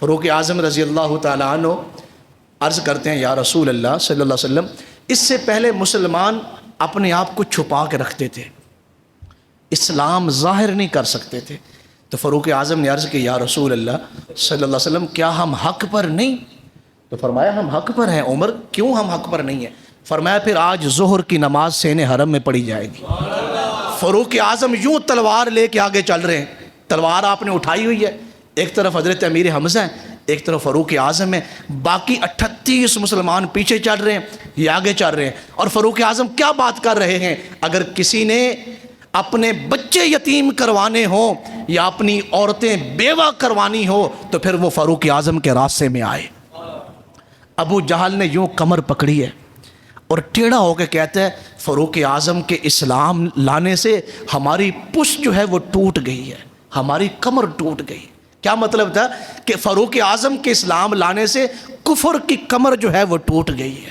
فاروق اعظم رضی اللہ تعالیٰ عنہ عرض کرتے ہیں یا رسول اللہ صلی اللہ علیہ وسلم، اس سے پہلے مسلمان اپنے آپ کو چھپا کے رکھتے تھے، اسلام ظاہر نہیں کر سکتے تھے۔ تو فاروق اعظم نے عرض کی یا رسول اللہ صلی اللہ علیہ وسلم، کیا ہم حق پر نہیں؟ تو فرمایا ہم حق پر ہیں عمر، کیوں ہم حق پر نہیں ہیں؟ فرمایا پھر آج ظہر کی نماز سین حرم میں پڑھی جائے گی۔ فاروق اعظم یوں تلوار لے کے آگے چل رہے ہیں، تلوار آپ نے اٹھائی ہوئی ہے، ایک طرف حضرت امیر حمزہ ہیں، ایک طرف فاروق اعظم ہے، باقی 38 مسلمان پیچھے چل رہے ہیں، یہ آگے چل رہے ہیں۔ اور فاروق اعظم کیا بات کر رہے ہیں؟ اگر کسی نے اپنے بچے یتیم کروانے ہوں یا اپنی عورتیں بیوہ کروانی ہو تو پھر وہ فاروق اعظم کے راستے میں آئے۔ ابو جہل نے یوں کمر پکڑی ہے اور ٹیڑھا ہو کے کہتا ہے فاروق اعظم کے اسلام لانے سے ہماری پشت جو ہے وہ ٹوٹ گئی ہے، ہماری کمر ٹوٹ گئی۔ کیا مطلب تھا؟ کہ فاروق اعظم کے اسلام لانے سے کفر کی کمر جو ہے وہ ٹوٹ گئی ہے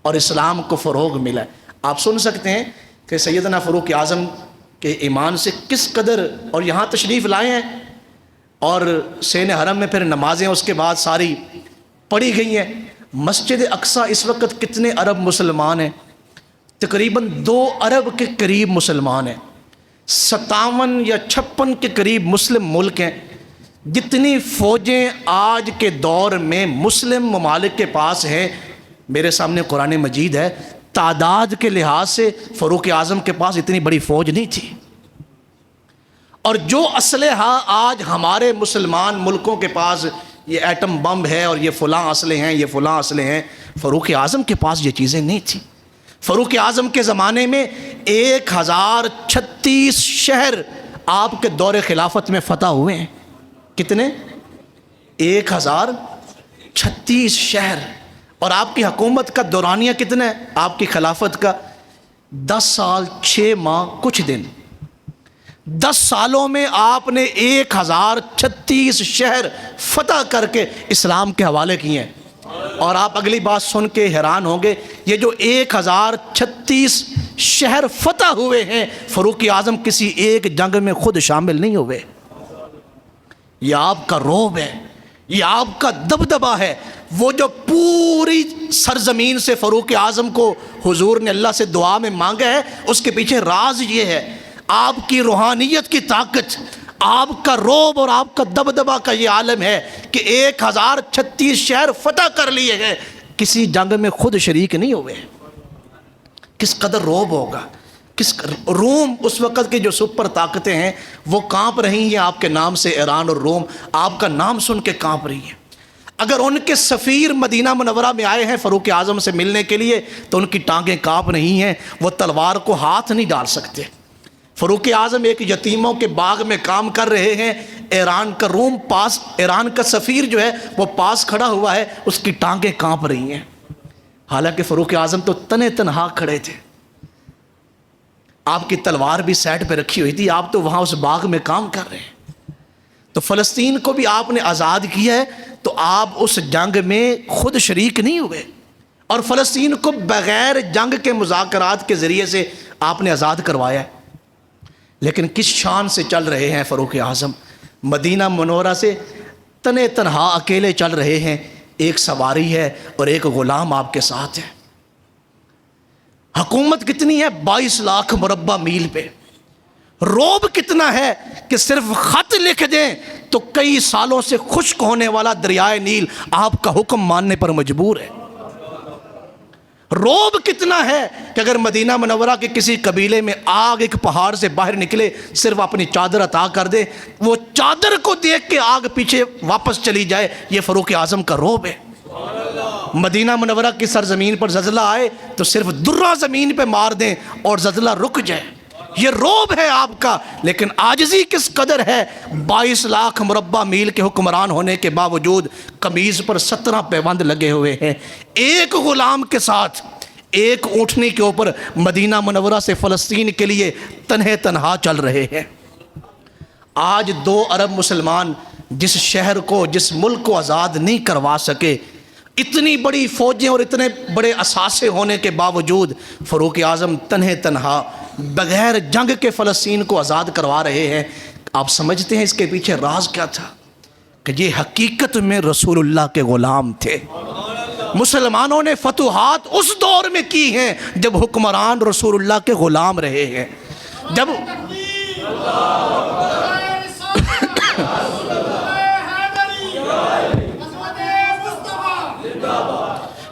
اور اسلام کو فروغ ملا ہے۔ آپ سن سکتے ہیں کہ سیدنا فاروق اعظم کے ایمان سے کس قدر، اور یہاں تشریف لائے ہیں اور سین حرم میں پھر نمازیں اس کے بعد ساری پڑھی گئی ہیں۔ مسجد اقصیٰ اس وقت کتنے ارب مسلمان ہیں؟ تقریباً 2 ارب کے قریب مسلمان ہیں، 57 یا 56 کے قریب مسلم ملک ہیں۔ جتنی فوجیں آج کے دور میں مسلم ممالک کے پاس ہیں، میرے سامنے قرآن مجید ہے، تعداد کے لحاظ سے فاروق اعظم کے پاس اتنی بڑی فوج نہیں تھی۔ اور جو اسلحہ آج ہمارے مسلمان ملکوں کے پاس، یہ ایٹم بم ہے اور یہ فلاں اسلحے ہیں، یہ فلاں اسلحے ہیں، فاروق اعظم کے پاس یہ چیزیں نہیں تھیں۔ فاروق اعظم کے زمانے میں 1036 شہر آپ کے دور خلافت میں فتح ہوئے ہیں۔ کتنے؟ 1036 شہر۔ اور آپ کی حکومت کا دورانیہ کتنا ہے؟ آپ کی خلافت کا 10 سال 6 ماہ کچھ دن۔ 10 سالوں میں آپ نے 1036 شہر فتح کر کے اسلام کے حوالے کیے ہیں۔ اور آپ اگلی بات سن کے حیران ہوں گے، یہ جو 1036 شہر فتح ہوئے ہیں، فاروق اعظم کسی ایک جنگ میں خود شامل نہیں ہوئے۔ یہ آپ کا رعب ہے، یہ آپ کا دبدبہ ہے۔ وہ جو پوری سرزمین سے فاروق اعظم کو حضور نے اللہ سے دعا میں مانگا ہے، اس کے پیچھے راز یہ ہے، آپ کی روحانیت کی طاقت، آپ کا رعب اور آپ کا دبدبہ کا یہ عالم ہے کہ 1036 شہر فتح کر لیے گئے، کسی جنگ میں خود شریک نہیں ہوئے۔ کس قدر رعب ہوگا! روم اس وقت کی جو سپر طاقتیں ہیں وہ کانپ رہی ہیں آپ کے نام سے، ایران اور روم آپ کا نام سن کے کانپ رہی ہیں۔ اگر ان کے سفیر مدینہ منورہ میں آئے ہیں فاروق اعظم سے ملنے کے لیے تو ان کی ٹانگیں کانپ رہی ہیں، وہ تلوار کو ہاتھ نہیں ڈال سکتے۔ فاروق اعظم ایک یتیموں کے باغ میں کام کر رہے ہیں، ایران کا روم پاس، ایران کا سفیر جو ہے وہ پاس کھڑا ہوا ہے، اس کی ٹانگیں کانپ رہی ہیں۔ حالانکہ فاروق اعظم تو تنے تنہا کھڑے تھے، آپ کی تلوار بھی سیٹ پہ رکھی ہوئی تھی، آپ تو وہاں اس باغ میں کام کر رہے ہیں۔ تو فلسطین کو بھی آپ نے آزاد کیا ہے تو آپ اس جنگ میں خود شریک نہیں ہوئے، اور فلسطین کو بغیر جنگ کے مذاکرات کے ذریعے سے آپ نے آزاد کروایا ہے۔ لیکن کس شان سے چل رہے ہیں فاروق اعظم، مدینہ منورہ سے تنے تنہا اکیلے چل رہے ہیں، ایک سواری ہے اور ایک غلام آپ کے ساتھ ہے۔ حکومت کتنی ہے؟ 22 لاکھ مربع میل پہ۔ رعب کتنا ہے کہ صرف خط لکھ دیں تو کئی سالوں سے خشک ہونے والا دریائے نیل آپ کا حکم ماننے پر مجبور ہے۔ رعب کتنا ہے کہ اگر مدینہ منورہ کے کسی قبیلے میں آگ ایک پہاڑ سے باہر نکلے، صرف اپنی چادر عطا کر دے، وہ چادر کو دیکھ کے آگ پیچھے واپس چلی جائے، یہ فاروق اعظم کا رعب ہے۔ مدینہ منورہ کی سرزمین پر زلزلہ آئے تو صرف درہ زمین پہ مار دیں اور زلزلہ رک جائے، یہ رعب ہے آپ کا۔ لیکن عاجزی کس قدر ہے، 22 لاکھ مربع میل کے حکمران ہونے کے باوجود قمیض پر 17 پیوند لگے ہوئے ہیں، ایک غلام کے ساتھ ایک اونٹنی کے اوپر مدینہ منورہ سے فلسطین کے لیے تنہے تنہا چل رہے ہیں۔ آج 2 ارب مسلمان جس شہر کو، جس ملک کو آزاد نہیں کروا سکے، اتنی بڑی فوجیں اور اتنے بڑے اثاثے ہونے کے باوجود فاروق اعظم تنہے تنہا بغیر جنگ کے فلسطین کو آزاد کروا رہے ہیں۔ آپ سمجھتے ہیں اس کے پیچھے راز کیا تھا؟ کہ یہ حقیقت میں رسول اللہ کے غلام تھے۔ مسلمانوں نے فتوحات اس دور میں کی ہیں جب حکمران رسول اللہ کے غلام رہے ہیں۔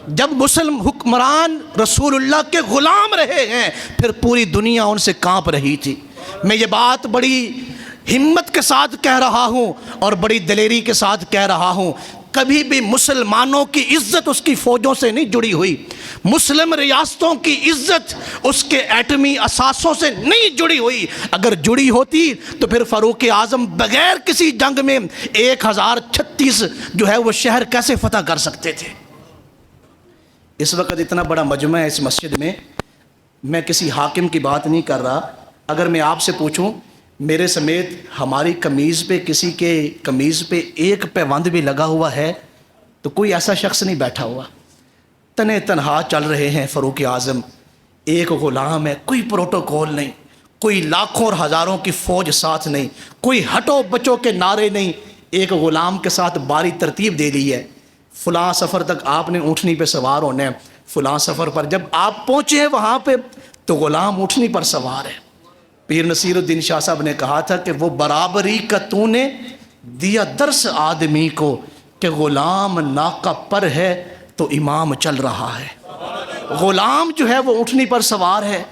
جب مسلم حکمران رسول اللہ کے غلام رہے ہیں پھر پوری دنیا ان سے کانپ رہی تھی۔ میں یہ بات بڑی ہمت کے ساتھ کہہ رہا ہوں اور بڑی دلیری کے ساتھ کہہ رہا ہوں، کبھی بھی مسلمانوں کی عزت اس کی فوجوں سے نہیں جڑی ہوئی، مسلم ریاستوں کی عزت اس کے ایٹمی اثاثوں سے نہیں جڑی ہوئی۔ اگر جڑی ہوتی تو پھر فاروق اعظم بغیر کسی جنگ میں 1036 جو ہے وہ شہر کیسے فتح کر سکتے تھے؟ اس وقت اتنا بڑا مجمع ہے اس مسجد میں کسی حاکم کی بات نہیں کر رہا۔ اگر میں آپ سے پوچھوں میرے سمیت ہماری قمیض پہ کسی کے قمیض پہ ایک پیوند بھی لگا ہوا ہے تو کوئی ایسا شخص نہیں بیٹھا ہوا، تنے تنہا چل رہے ہیں فاروق اعظم، ایک غلام ہے، کوئی پروٹوکول نہیں، کوئی لاکھوں اور ہزاروں کی فوج ساتھ نہیں، کوئی ہٹو بچو کے نعرے نہیں، ایک غلام کے ساتھ باری ترتیب دے دی ہے، فلاں سفر تک آپ نے اونٹنی پہ سوار ہونا ہے، فلاں سفر پر جب آپ پہنچے ہیں وہاں پہ تو غلام اونٹنی پر سوار ہے۔ پیر نصیر الدین شاہ صاحب نے کہا تھا کہ وہ برابری کا تو نے دیا درس آدمی کو کہ غلام ناقہ پر ہے تو امام چل رہا ہے۔ غلام جو ہے وہ اونٹنی پر سوار ہے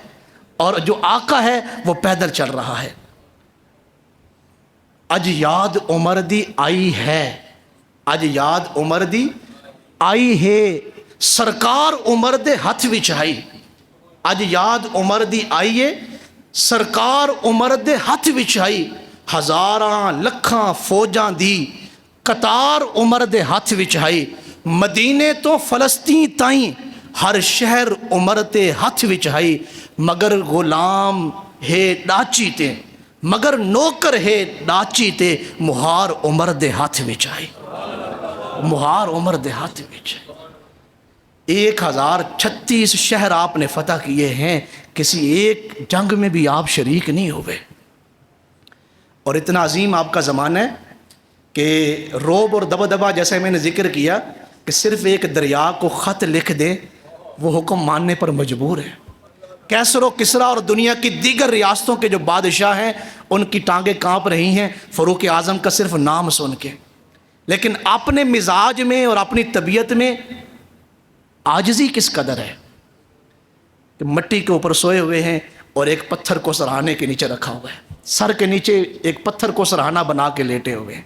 اور جو آقا ہے وہ پیدل چل رہا ہے۔ اج یاد عمر دی آئی ہے، اج یاد عمر دی آئی ہے، سرکار عمر دے ہاتھ وچ آئی۔ اج یاد عمر دی آئی ہے، سرکار عمر دے ہاتھ وچ آئی، ہزاراں لکھاں فوجاں دی قطار عمر دے ہاتھ وچ آئی، مدینے تو فلسطین تائیں ہر شہر عمر دے ہاتھ وچ آئی، مگر غلام ہے ڈاچی تے، مگر نوکر ہے ڈاچی تے، مہار عمر دے ہاتھ وچ آئی، مہار عمر دے ہاتھ وچ آئی۔ 1036 شہر آپ نے فتح کیے ہیں، کسی ایک جنگ میں بھی آپ شریک نہیں ہوئے، اور اتنا عظیم آپ کا زمانہ ہے کہ روب اور دبدبہ جیسے میں نے ذکر کیا کہ صرف ایک دریا کو خط لکھ دے وہ حکم ماننے پر مجبور ہے۔ کیسر و کسرا اور دنیا کی دیگر ریاستوں کے جو بادشاہ ہیں ان کی ٹانگیں کانپ رہی ہیں فاروق اعظم کا صرف نام سن کے، لیکن اپنے مزاج میں اور اپنی طبیعت میں عاجزی کس قدر ہے کہ مٹی کے اوپر سوئے ہوئے ہیں اور ایک پتھر کو سرہانے کے نیچے رکھا ہوا ہے، سر کے نیچے ایک پتھر کو سرہانہ بنا کے لیٹے ہوئے ہیں۔